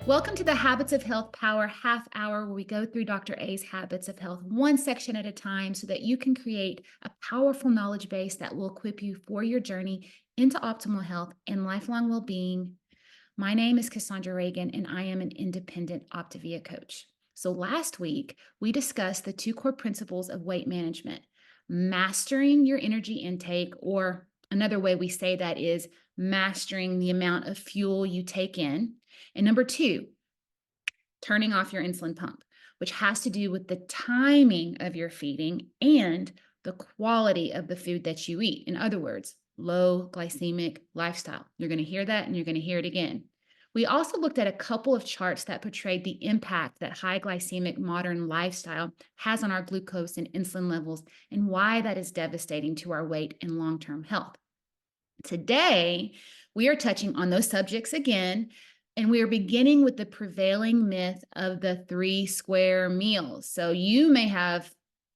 Welcome to the Habits of Health Power Half Hour, where we go through Dr. A's habits of health one section at a time so that you can create a powerful knowledge base that will equip you for your journey into optimal health and lifelong well being. My name is Cassondra Reagan, and I am an independent Optavia coach. So, last week, we discussed the two core principles of weight management: mastering your energy intake, or another way we say that is mastering the amount of fuel you take in. And number two, turning off your insulin pump, which has to do with the timing of your feeding and the quality of the food that you eat. In other words, low glycemic lifestyle. You're going to hear that and you're going to hear it again. We also looked at a couple of charts that portrayed the impact that high glycemic modern lifestyle has on our glucose and insulin levels and why that is devastating to our weight and long term health. Today, we are touching on those subjects again, and we are beginning with the prevailing myth of the three square meals. So you may have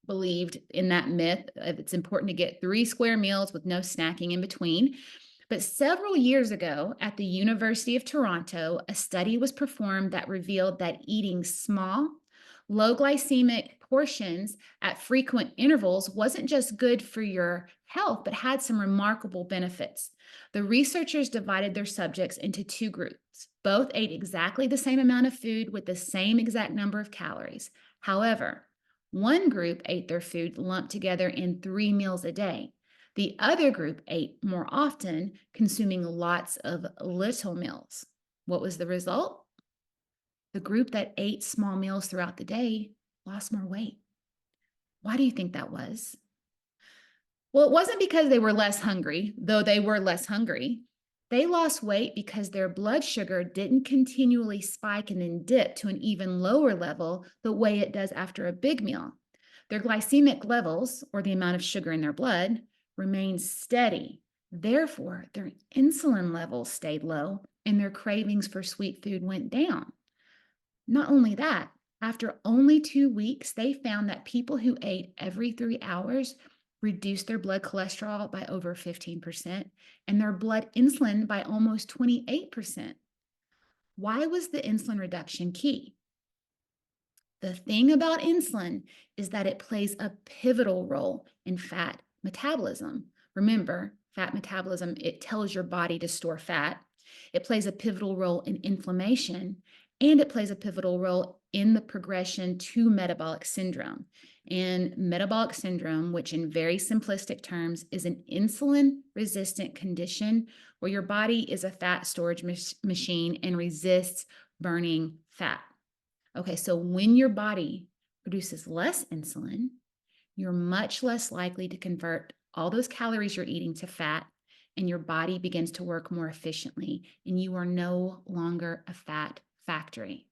believed in that myth of it's important to get three square meals with no snacking in between. But several years ago at the University of Toronto, a study was performed that revealed that eating small, low glycemic portions at frequent intervals wasn't just good for your health, but had some remarkable benefits. The researchers divided their subjects into two groups. Both ate exactly the same amount of food with the same exact number of calories. However, one group ate their food lumped together in 3 meals a day. The other group ate more often, consuming lots of little meals. What was the result? The group that ate small meals throughout the day lost more weight. Why do you think that was? Well, it wasn't because they were less hungry, though they were less hungry. They lost weight because their blood sugar didn't continually spike and then dip to an even lower level the way it does after a big meal. Their glycemic levels, or the amount of sugar in their blood, remained steady. Therefore, their insulin levels stayed low and their cravings for sweet food went down. Not only that, after only 2 weeks, they found that people who ate every 3 hours reduced their blood cholesterol by over 15% and their blood insulin by almost 28%. Why was the insulin reduction key? The thing about insulin is that it plays a pivotal role in fat metabolism. Remember, fat metabolism, it tells your body to store fat. It plays a pivotal role in inflammation, and it plays a pivotal role in the progression to metabolic syndrome. And metabolic syndrome, which in very simplistic terms is an insulin resistant condition where your body is a fat storage machine and resists burning fat. Okay, so when your body produces less insulin, you're much less likely to convert all those calories you're eating to fat, and your body begins to work more efficiently, and you are no longer a fat factory.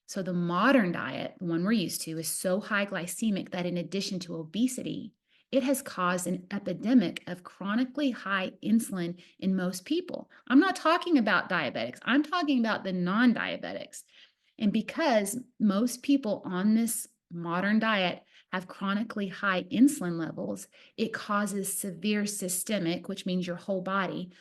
So the modern diet, the one we're used to, is so high glycemic that in addition to obesity, it has caused an epidemic of chronically high insulin in most people. I'm not talking about diabetics. I'm talking about the non-diabetics. And because most people on this modern diet have chronically high insulin levels, it causes severe systemic, which means your whole body,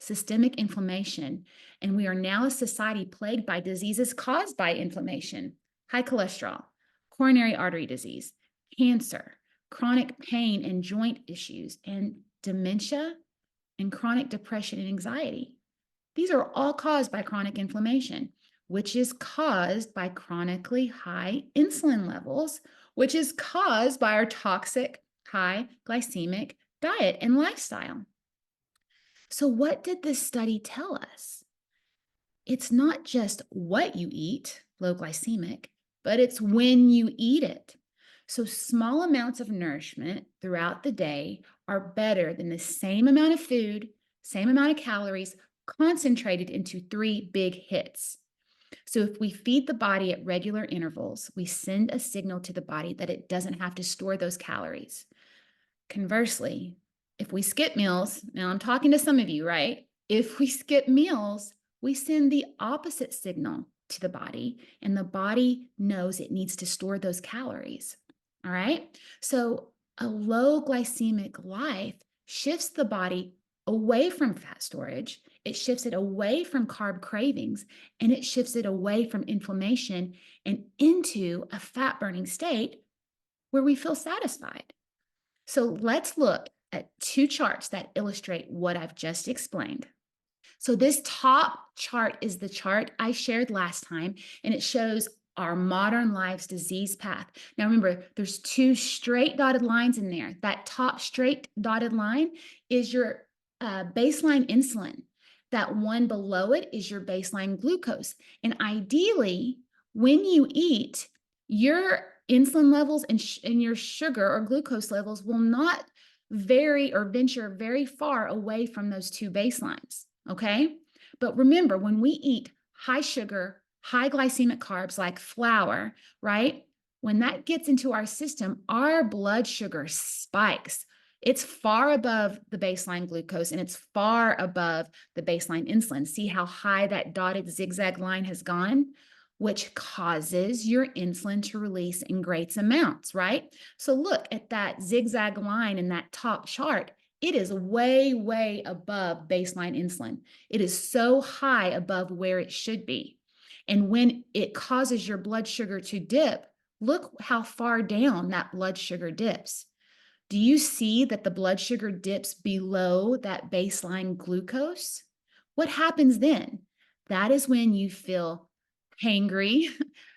systemic inflammation. And we are now a society plagued by diseases caused by inflammation: high cholesterol, coronary artery disease, cancer, chronic pain and joint issues, and dementia, and chronic depression and anxiety. These are all caused by chronic inflammation, which is caused by chronically high insulin levels, which is caused by our toxic high glycemic diet and lifestyle. So, what did this study tell us? It's not just what you eat, low glycemic, but it's when you eat it. So, small amounts of nourishment throughout the day are better than the same amount of food, same amount of calories concentrated into three big hits. So, if we feed the body at regular intervals, we send a signal to the body that it doesn't have to store those calories. Conversely, if we skip meals, now I'm talking to some of you, right? If we skip meals, we send the opposite signal to the body, and the body knows it needs to store those calories. All right. So, a low glycemic life shifts the body away from fat storage It shifts it away from carb cravings and it shifts it away from inflammation and into a fat burning state where we feel satisfied. So let's look at two charts that illustrate what I've just explained. So this top chart is the chart I shared last time, and it shows our modern life's disease path. Now remember, there's two straight dotted lines in there. That top straight dotted line is your baseline insulin. That one below it is your baseline glucose. And ideally, when you eat, your insulin levels and your sugar or glucose levels will not vary or venture very far away from those two baselines. Okay. But remember, when we eat high sugar, high glycemic carbs like flour, right? When that gets into our system, our blood sugar spikes. It's far above the baseline glucose and it's far above the baseline insulin. See how high that dotted zigzag line has gone, which causes your insulin to release in great amounts, right? So look at that zigzag line in that top chart. It is way, way above baseline insulin. It is so high above where it should be. And when it causes your blood sugar to dip, look how far down that blood sugar dips. Do you see that the blood sugar dips below that baseline glucose? What happens then? That is when you feel hangry.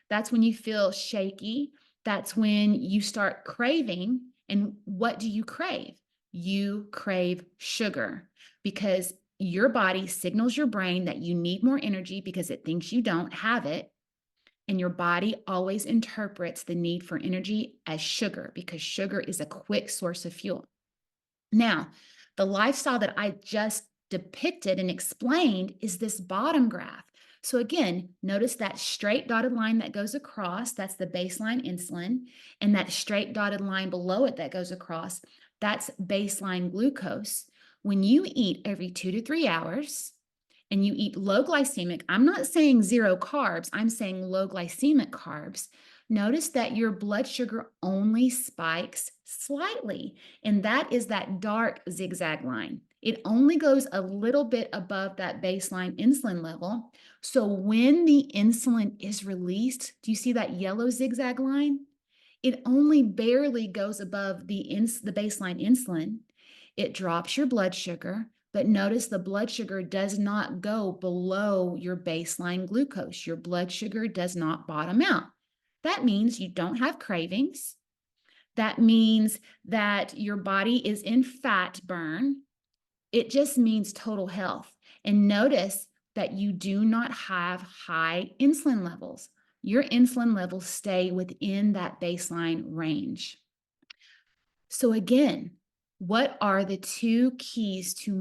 That's when you feel shaky. That's when you start craving. And what do you crave? You crave sugar because your body signals your brain that you need more energy because it thinks you don't have it. And your body always interprets the need for energy as sugar because sugar is a quick source of fuel. Now, the lifestyle that I just depicted and explained is this bottom graph. So again, notice that straight dotted line that goes across, that's the baseline insulin, and that straight dotted line below it that goes across, that's baseline glucose. When you eat every 2 to 3 hours and you eat low glycemic, I'm not saying zero carbs, I'm saying low glycemic carbs, notice that your blood sugar only spikes slightly. And that is that dark zigzag line. It only goes a little bit above that baseline insulin level. So when the insulin is released, do you see that yellow zigzag line? It only barely goes above the baseline insulin. It drops your blood sugar, but notice the blood sugar does not go below your baseline glucose. Your blood sugar does not bottom out. That means you don't have cravings. That means that your body is in fat burn. It just means total health. And notice that you do not have high insulin levels. Your insulin levels stay within that baseline range. So again, what are the two keys to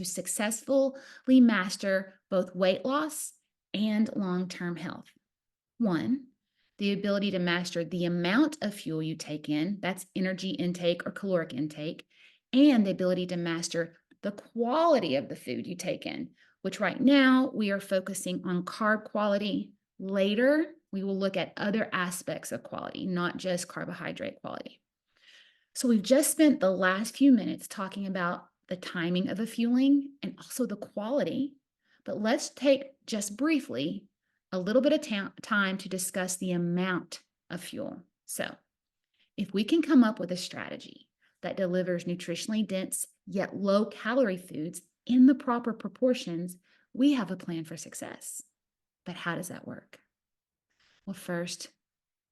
successfully master both weight loss and long-term health? One, the ability to master the amount of fuel you take in, that's energy intake or caloric intake, and the ability to master the quality of the food you take in, which right now we are focusing on carb quality. Later, we will look at other aspects of quality, not just carbohydrate quality. So we've just spent the last few minutes talking about the timing of the fueling and also the quality, but let's take just briefly a little bit of time to discuss the amount of fuel. So if we can come up with a strategy that delivers nutritionally dense yet low calorie foods in the proper proportions, we have a plan for success. But how does that work? Well, first,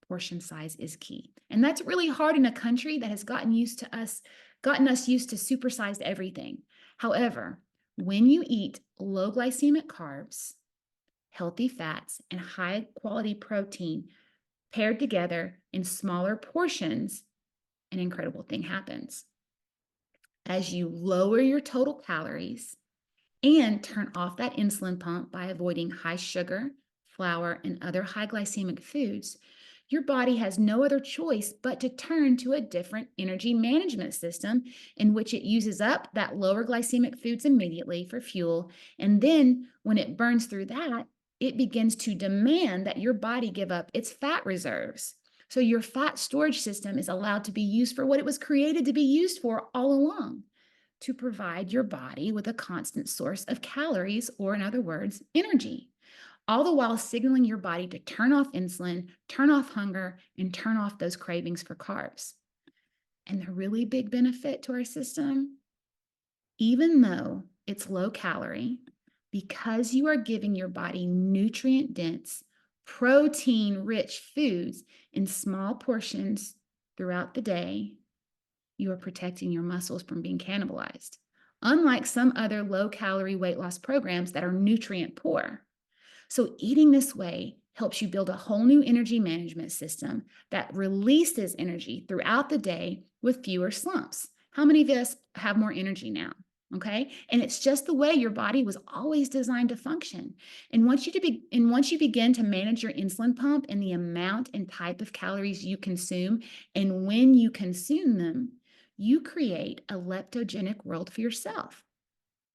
portion size is key. And that's really hard in a country that has gotten us used to supersized everything. However, when you eat low glycemic carbs, healthy fats, and high quality protein paired together in smaller portions, an incredible thing happens. As you lower your total calories and turn off that insulin pump by avoiding high sugar, flour, and other high glycemic foods, your body has no other choice but to turn to a different energy management system in which it uses up that lower glycemic foods immediately for fuel. And then when it burns through that, it begins to demand that your body give up its fat reserves. So your fat storage system is allowed to be used for what it was created to be used for all along, to provide your body with a constant source of calories, or in other words, energy, all the while signaling your body to turn off insulin, turn off hunger, and turn off those cravings for carbs. And the really big benefit to our system, even though it's low calorie, because you are giving your body nutrient dense, protein rich foods in small portions throughout the day, you are protecting your muscles from being cannibalized. Unlike some other low calorie weight loss programs that are nutrient poor. So, eating this way helps you build a whole new energy management system that releases energy throughout the day with fewer slumps. How many of us have more energy now? Okay. And it's just the way your body was always designed to function. And once you begin to manage your insulin pump and the amount and type of calories you consume and when you consume them, you create a leptogenic world for yourself.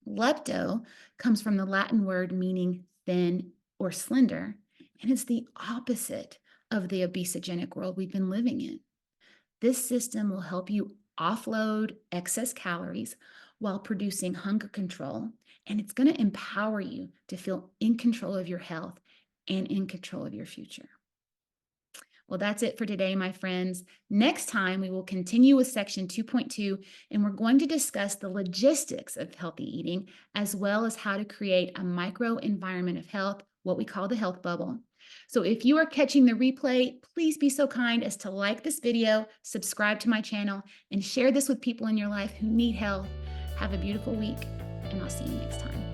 Lepto comes from the Latin word meaning thin or slender, and it's the opposite of the obesogenic world we've been living in. This system will help you offload excess calories while producing hunger control, and it's going to empower you to feel in control of your health and in control of your future. Well, that's it for today, my friends. Next time, we will continue with section 2.2, and we're going to discuss the logistics of healthy eating, as well as how to create a micro environment of health, what we call the health bubble. So if you are catching the replay, please be so kind as to like this video, subscribe to my channel, and share this with people in your life who need health. Have a beautiful week, and I'll see you next time.